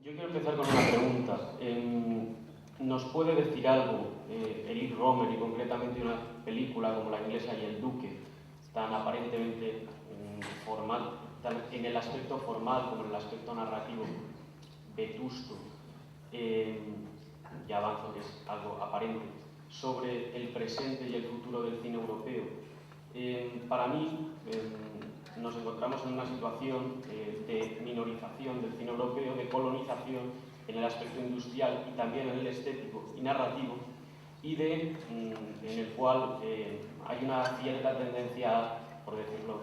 Yo quiero empezar con una pregunta. ¿Nos puede decir algo Eric Rohmer, y concretamente una película como La inglesa y el duque, tan aparentemente formal, tan en el aspecto formal como en el aspecto narrativo vetusto, ya avanzo que es algo aparente, sobre el presente y el futuro del cine europeo? Para mí, nos encontramos en una situación de minorización del cine europeo, de colonización en el aspecto industrial y también en el estético y narrativo, y en el cual hay una cierta tendencia, por decirlo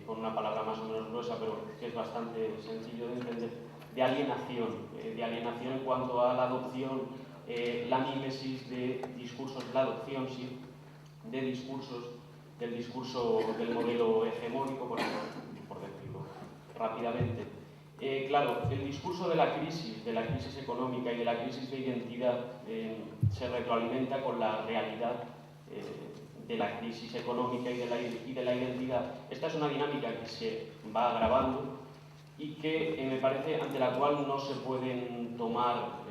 con una palabra más o menos gruesa, pero que es bastante sencillo de entender, de alienación en cuanto a la adopción, la mímesis de discursos, la adopción, sí, de discursos, del discurso del modelo hegemónico, por decirlo rápidamente. Claro, el discurso de la crisis económica y de la crisis de identidad se retroalimenta con la realidad de la crisis económica y de la identidad. Esta es una dinámica que se va agravando y que me parece ante la cual no se pueden tomar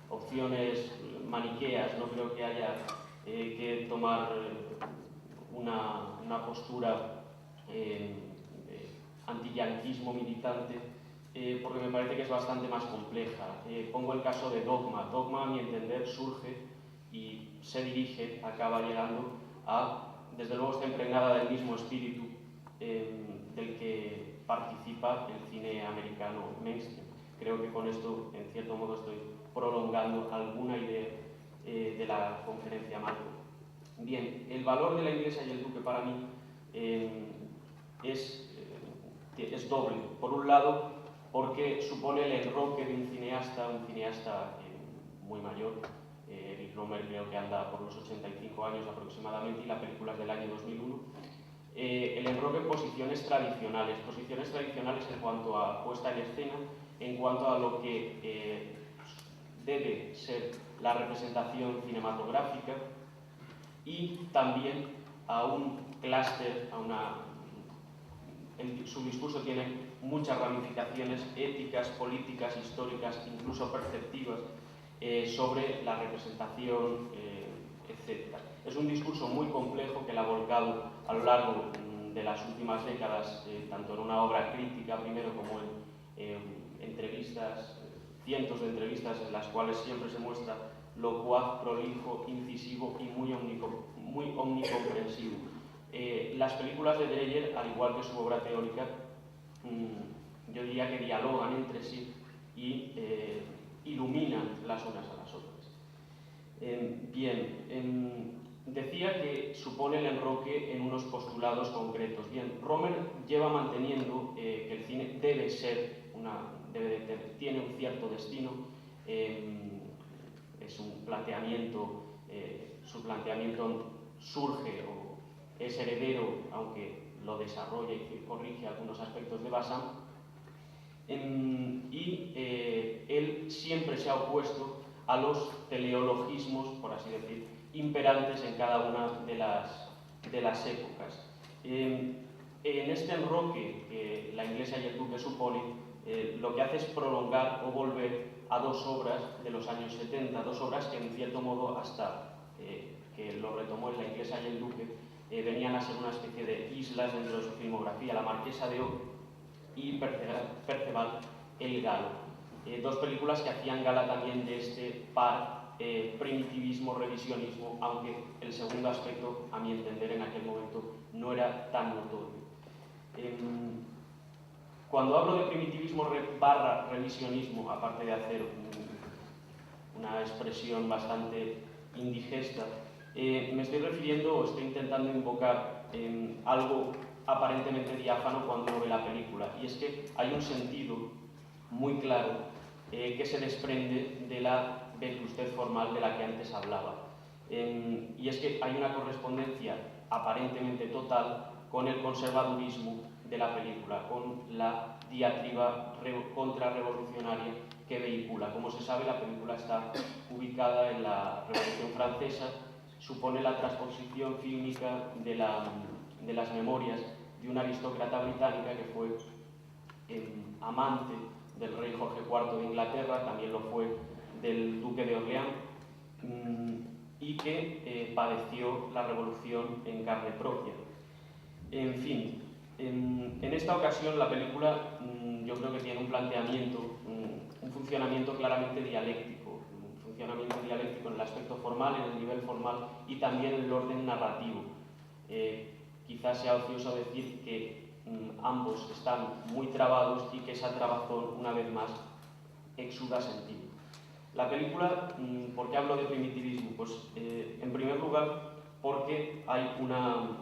opciones maniqueas. No creo que haya que tomar una postura antiyanquismo militante, porque me parece que es bastante más compleja. Pongo el caso de Dogma. Dogma, a mi entender, surge y se dirige, acaba llegando a, desde luego está impregnada del mismo espíritu del que participa el cine americano mainstream. Creo que con esto, en cierto modo, estoy prolongando alguna idea de la conferencia macro. Bien, el valor de La inglesa y el duque para mí es doble. Por un lado, porque supone el enroque de un cineasta muy mayor. Eric Rohmer creo que anda por los 85 años aproximadamente, y la película es del año 2001. El enroque en posiciones tradicionales en cuanto a puesta en escena, en cuanto a lo que debe ser la representación cinematográfica, y también a un clúster, su discurso tiene muchas ramificaciones éticas, políticas, históricas, incluso perceptivas, sobre la representación, etc. Es un discurso muy complejo que él ha volcado a lo largo de las últimas décadas, tanto en una obra crítica primero como en entrevistas, cientos de entrevistas en las cuales siempre se muestra locuaz, prolijo, incisivo y muy omnicomprensivo. Las películas de Dreyer, al igual que su obra teórica, yo diría que dialogan entre sí y iluminan las unas a las otras. Decía que supone el enroque en unos postulados concretos. Bien, Rohmer lleva manteniendo que el cine debe ser tiene un cierto destino. Es un planteamiento, su planteamiento surge o es heredero, aunque lo desarrolla y corrige algunos aspectos de Bazin, y él siempre se ha opuesto a los teleologismos, por así decir, imperantes en cada una de las épocas. En este enroque que La inglesa y el duque supone, lo que hace es prolongar o volver a dos obras de los años 70, dos obras que en cierto modo, hasta que lo retomó en La inglesa y el duque, venían a ser una especie de islas dentro de su filmografía: La marquesa de O y Perceval el Galo. Dos películas que hacían gala también de este par primitivismo-revisionismo, aunque el segundo aspecto, a mi entender, en aquel momento no era tan notorio. Cuando hablo de primitivismo barra revisionismo, aparte de hacer una expresión bastante indigesta, me estoy refiriendo o estoy intentando invocar algo aparentemente diáfano cuando uno ve la película, y es que hay un sentido muy claro que se desprende de la vetustez formal de la que antes hablaba, y es que hay una correspondencia aparentemente total con el conservadurismo de la película, con la diatriba contrarrevolucionaria que vehicula. Como se sabe, la película está ubicada en la Revolución Francesa, supone la transposición fílmica de las memorias de una aristócrata británica que fue amante del rey Jorge IV de Inglaterra, también lo fue del duque de Orleans, y que padeció la revolución en carne propia. En fin, en esta ocasión la película yo creo que tiene un planteamiento, un funcionamiento claramente dialéctico, un funcionamiento dialéctico en el aspecto formal, en el nivel formal y también en el orden narrativo. Quizás sea ocioso decir que ambos están muy trabados y que esa trabazón, una vez más, exuda sentido. La película, ¿por qué hablo de primitivismo? Pues en primer lugar porque hay una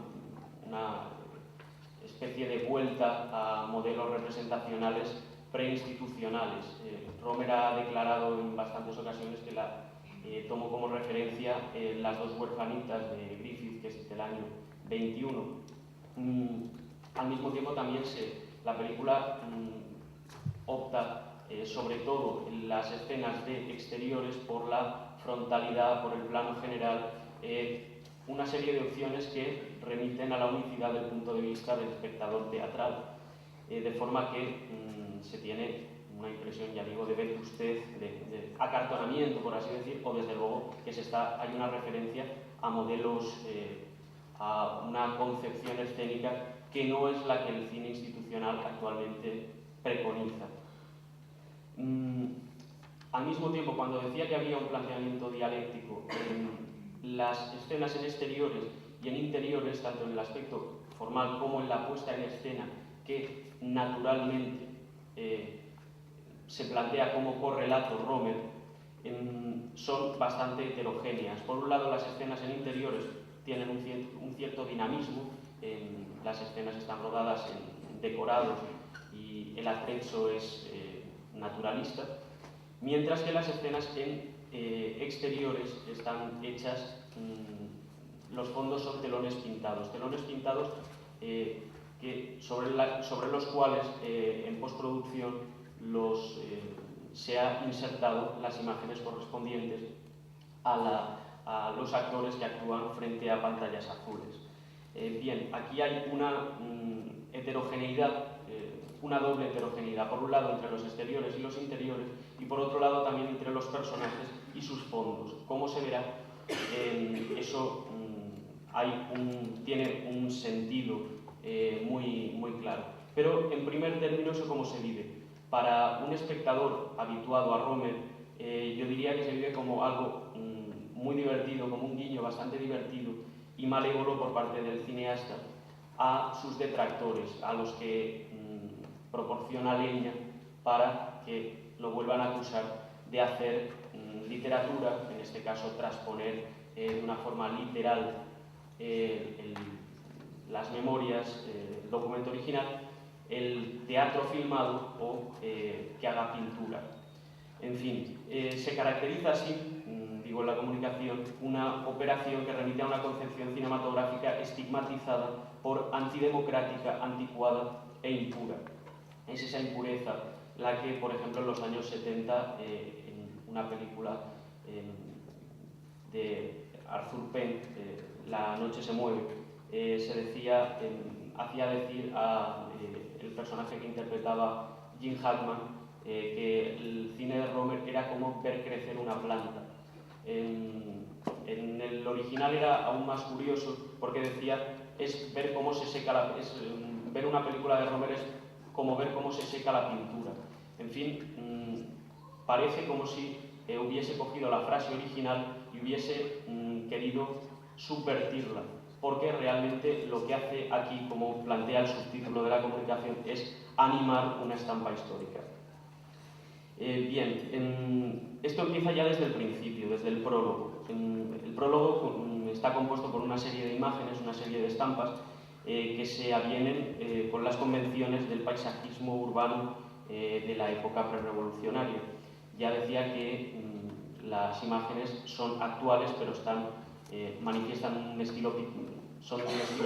especie de vuelta a modelos representacionales preinstitucionales. Romer ha declarado en bastantes ocasiones que tomó como referencia Las dos huerfanitas de Griffith, que es del año 21. Al mismo tiempo también la película opta sobre todo en las escenas de exteriores por la frontalidad, por el plano general, una serie de opciones que remiten a la unicidad del punto de vista del espectador teatral, de forma que se tiene una impresión, ya digo, de vetustez, de acartonamiento, por así decir, o desde luego que hay una referencia a modelos, a una concepción escénica que no es la que el cine institucional actualmente preconiza. Al mismo tiempo, cuando decía que había un planteamiento dialéctico en las escenas en exteriores y en interiores, tanto en el aspecto formal como en la puesta en escena, que naturalmente se plantea como correlato Romer, son bastante heterogéneas. Por un lado, las escenas en interiores tienen un cierto dinamismo, las escenas están rodadas en decorados y el atrecho es naturalista, mientras que las escenas en exteriores están hechas, los fondos son telones pintados sobre los cuales en postproducción se ha insertado las imágenes correspondientes a los actores que actúan frente a pantallas azules. Bien, aquí hay una heterogeneidad, una doble heterogeneidad, por un lado entre los exteriores y los interiores, y por otro lado también entre los personajes y sus fondos. Como se verá, eso tiene un sentido muy claro. Pero en primer término, ¿eso cómo se vive? Para un espectador habituado a Romer, yo diría que se vive como algo muy divertido, como un guiño bastante divertido y malévolo por parte del cineasta a sus detractores, a los que proporciona leña para que lo vuelvan a acusar de hacer literatura, en este caso transponer de una forma literal las memorias, el documento original, el teatro filmado o que haga pintura. En fin, se caracteriza así, digo en la comunicación, una operación que remite a una concepción cinematográfica estigmatizada por antidemocrática, anticuada e impura. Es esa impureza la que, por ejemplo, en los años 70, en una película de Arthur Penn, La noche se mueve, se decía, hacía decir el personaje que interpretaba Gene Hackman que el cine de Romer era como ver crecer una planta. En el original era aún más curioso porque decía es ver cómo se seca ver una película de Romer es como ver cómo se seca la pintura. En fin, parece como si hubiese cogido la frase original y hubiese querido subvertirla, porque realmente lo que hace aquí, como plantea el subtítulo de la comunicación, es animar una estampa histórica. Bien, esto empieza ya desde el principio, desde el prólogo. El prólogo está compuesto por una serie de imágenes, una serie de estampas que se avienen con las convenciones del paisajismo urbano de la época prerrevolucionaria. Ya decía que las imágenes son actuales, pero manifiestan un estilo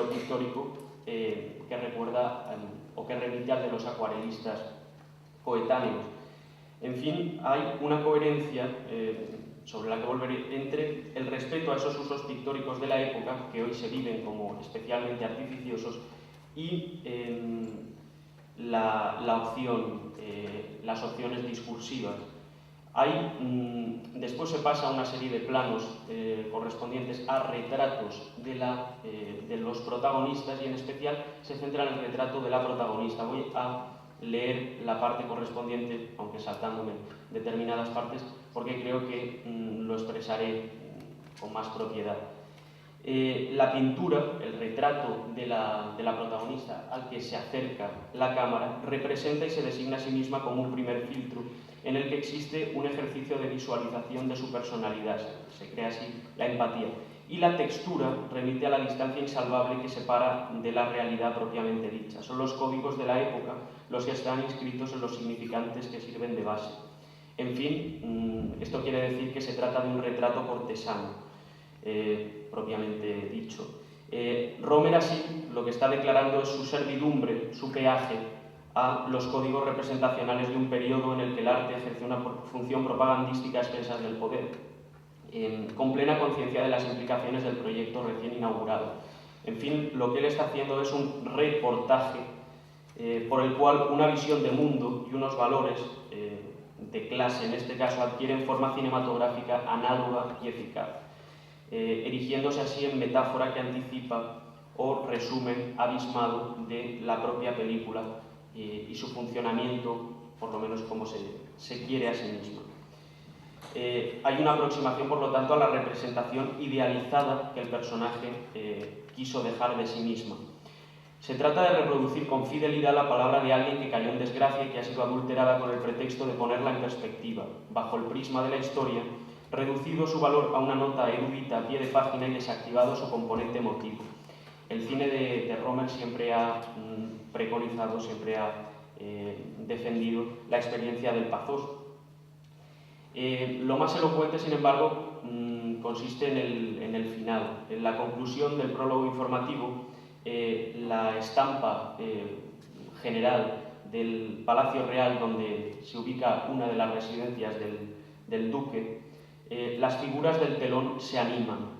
pictórico que recuerda o que remite al de los acuarelistas coetáneos. En fin, hay una coherencia sobre la que volveré entre el respeto a esos usos pictóricos de la época, que hoy se viven como especialmente artificiosos, y la opción, las opciones discursivas. Después se pasa a una serie de planos correspondientes a retratos de los protagonistas, y en especial se centra en el retrato de la protagonista. Voy a leer la parte correspondiente, aunque saltándome determinadas partes, porque creo que lo expresaré con más propiedad. La pintura, el retrato de la protagonista al que se acerca la cámara, representa y se designa a sí misma como un primer filtro en el que existe un ejercicio de visualización de su personalidad, se crea así la empatía. Y la textura remite a la distancia insalvable que separa de la realidad propiamente dicha. Son los códigos de la época los que están inscritos en los significantes que sirven de base. En fin, esto quiere decir que se trata de un retrato cortesano, propiamente dicho. Romer así lo que está declarando es su servidumbre, su peaje a los códigos representacionales de un periodo en el que el arte ejerce una función propagandística a expensas del poder, con plena conciencia de las implicaciones del proyecto recién inaugurado. En fin, lo que él está haciendo es un reportaje por el cual una visión de mundo y unos valores de clase, en este caso, adquieren forma cinematográfica análoga y eficaz, erigiéndose así en metáfora que anticipa o resumen abismado de la propia película y su funcionamiento, por lo menos como se quiere a sí misma. Hay una aproximación, por lo tanto, a la representación idealizada que el personaje quiso dejar de sí misma. Se trata de reproducir con fidelidad la palabra de alguien que cayó en desgracia y que ha sido adulterada con el pretexto de ponerla en perspectiva, bajo el prisma de la historia, reducido su valor a una nota erudita a pie de página y desactivado su componente emotivo. El cine de Romer siempre ha preconizado, siempre ha defendido la experiencia del pathos. Lo más elocuente, sin embargo, consiste en el final, en la conclusión del prólogo informativo. La estampa general del Palacio Real, donde se ubica una de las residencias del duque, las figuras del telón se animan,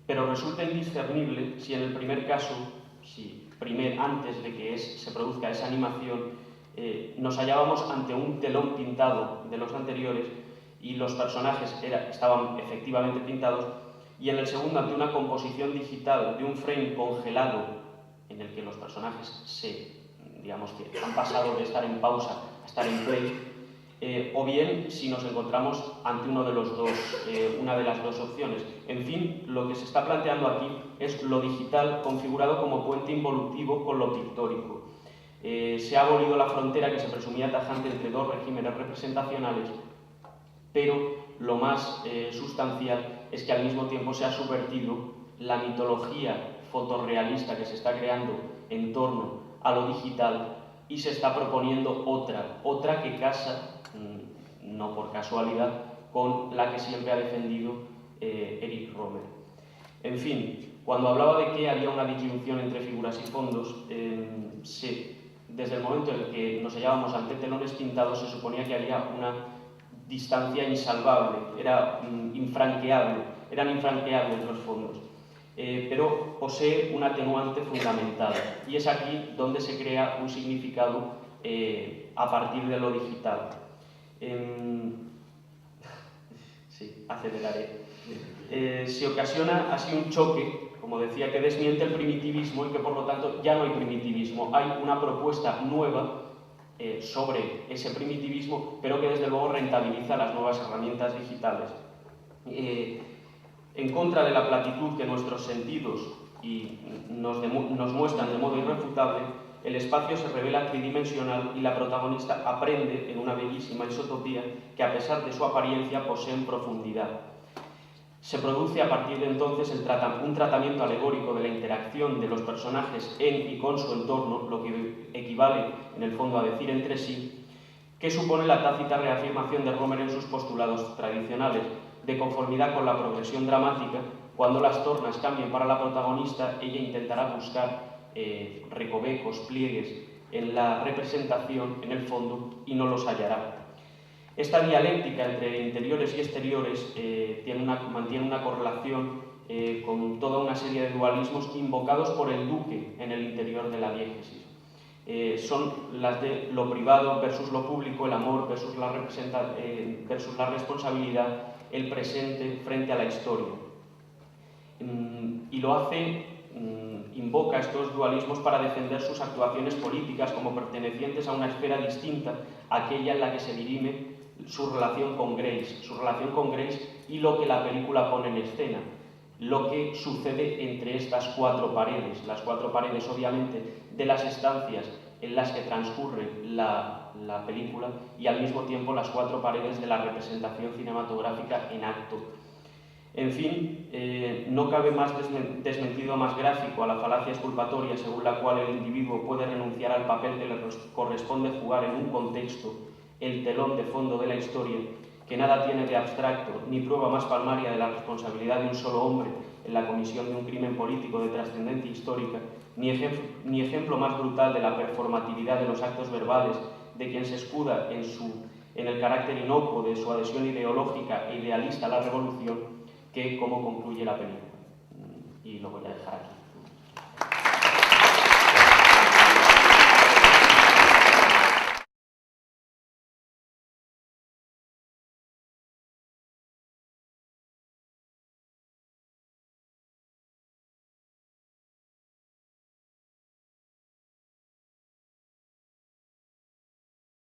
pero resulta indiscernible si en el primer caso, antes de que se produzca esa animación, nos hallábamos ante un telón pintado de los anteriores y los personajes estaban efectivamente pintados, y en el segundo ante una composición digital de un frame congelado en el que los personajes digamos que han pasado de estar en pausa a estar en play, o bien si nos encontramos ante una de las dos opciones. En fin, lo que se está planteando aquí es lo digital configurado como puente involutivo con lo pictórico. Se ha abolido la frontera que se presumía tajante entre dos regímenes representacionales, pero lo más sustancial es que al mismo tiempo se ha subvertido la mitología fotorrealista que se está creando en torno a lo digital y se está proponiendo otra que casa, no por casualidad, con la que siempre ha defendido Eric Romer. En fin, cuando hablaba de que había una disyunción entre figuras y fondos, desde el momento en el que nos hallábamos ante telones pintados se suponía que había una distancia insalvable, eran infranqueables los fondos, pero posee un atenuante fundamental, y es aquí donde se crea un significado a partir de lo digital. Sí, aceleraré. Se ocasiona así un choque, como decía, que desmiente el primitivismo y que por lo tanto ya no hay primitivismo, hay una propuesta nueva sobre ese primitivismo, pero que desde luego rentabiliza las nuevas herramientas digitales. En contra de la platitud que nuestros sentidos nos muestran de modo irrefutable, el espacio se revela tridimensional y la protagonista aprende en una bellísima isotopía que, a pesar de su apariencia, posee en profundidad. Se produce a partir de entonces un tratamiento alegórico de la interacción de los personajes en y con su entorno, lo que equivale en el fondo a decir entre sí, que supone la tácita reafirmación de Romer en sus postulados tradicionales, de conformidad con la progresión dramática. Cuando las tornas cambien para la protagonista, ella intentará buscar recovecos, pliegues en la representación, en el fondo, y no los hallará. Esta dialéctica entre interiores y exteriores mantiene una correlación con toda una serie de dualismos invocados por el duque en el interior de la diégesis. son las de lo privado versus lo público, el amor versus la responsabilidad, el presente frente a la historia. Y lo hace, invoca estos dualismos para defender sus actuaciones políticas como pertenecientes a una esfera distinta a aquella en la que se dirime su relación con Grace y lo que la película pone en escena, lo que sucede entre estas cuatro paredes, las cuatro paredes obviamente de las estancias en las que transcurre la película y al mismo tiempo las cuatro paredes de la representación cinematográfica en acto. En fin, no cabe más desmentido más gráfico a la falacia exculpatoria según la cual el individuo puede renunciar al papel que le corresponde jugar en un contexto, el telón de fondo de la historia, que nada tiene de abstracto, ni prueba más palmaria de la responsabilidad de un solo hombre en la comisión de un crimen político de trascendencia histórica, ni ejemplo más brutal de la performatividad de los actos verbales de quien se escuda en el carácter inocuo de su adhesión ideológica e idealista a la revolución, que cómo concluye la película. Y lo voy a dejar aquí.